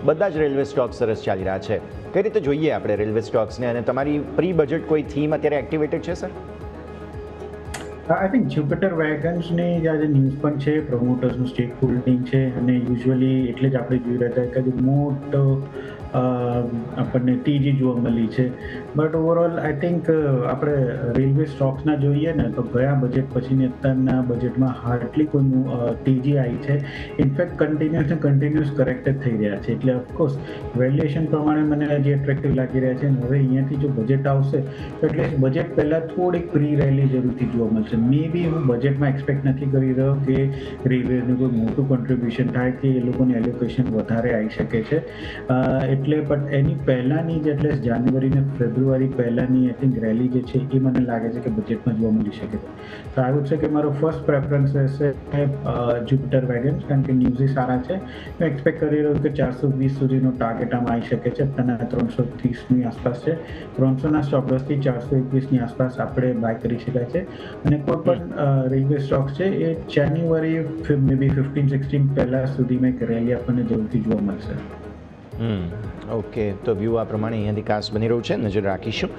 બધા જ railway stock સરસ ચાલી રહ્યા છે. કઈ રીતે જોઈએ આપણે રેલવે સ્ટોક્સને, અને તમારી પ્રી બજેટ કોઈ થીમ અત્યારે એક્ટિવેટેડ છે સર? આઈ થિંક જ્યુપિટર વેગન્સની આજે ન્યૂઝ પણ છે, પ્રમોટર્સનું સ્ટેક હોલ્ડિંગ છે, અને યુઝ્યુઅલી એટલે જ આપણે જોઈ રહ્યા હતા કે મોટો આપણને ટીજી જોવા મળી છે. બટ ઓવરઓલ આઈ થિંક આપણે રેલવે સ્ટોક્સના જોઈએ ને તો ગયા બજેટ પછીની અત્યારના બજેટમાં હાર્ડલી કોઈનું ટીજી આવી છે. ઇનફેક્ટ કન્ટિન્યુઅસ કરેક્ટેડ થઈ રહ્યા છે. એટલે ઓફકોર્સ વેલ્યુએશન પ્રમાણે મને હજી એટ્રેક્ટિવ લાગી રહ્યા છે. અને હવે અહીંયાથી જો બજેટ આવશે તો એટલે બજેટ પહેલાં થોડીક પ્રી રેલી જરૂરથી જોવા મળશે. મે બી હું બજેટમાં એક્સપેક્ટ નથી કરી રહ્યો કે રેલવેનું કોઈ મોટું કોન્ટ્રીબ્યુશન થાય કે એ લોકોની એલોકેશન વધારે આવી શકે છે. એટલે બટ એની પહેલાંની જ એટલે જાન્યુઆરી ને ફેબ્રુઆરી પહેલાંની આઈ થિંક રેલી જે છે એ મને લાગે છે કે બજેટમાં જોવા મળી શકે છે. તો આઈ વુડ સે કે મારો ફર્સ્ટ પ્રેફરન્સ રહેશે જ્યુપિટર વેગન્સ, કારણ કે ન્યૂઝ સારા છે. હું એક્સપેક્ટ કરી રહ્યો કે 420 સુધીનો ટાર્ગેટ આમાં આવી શકે છે. અત્યારના 330ની આસપાસ છે. 300ના સ્ટોપ લોસથી 421ની આસપાસ આપણે બાય કરી શકાય છે. અને કોઈ પણ રેલવે સ્ટોક્સ છે એ જાન્યુઆરી મે બી 15-16 પહેલાં સુધીમાં એક રેલી આપણને જરૂરથી જોવા મળશે. ઓકે, તો વ્યૂ આ પ્રમાણે અહીંયાથી ખાસ બની રહ્યું છે, નજર રાખીશું.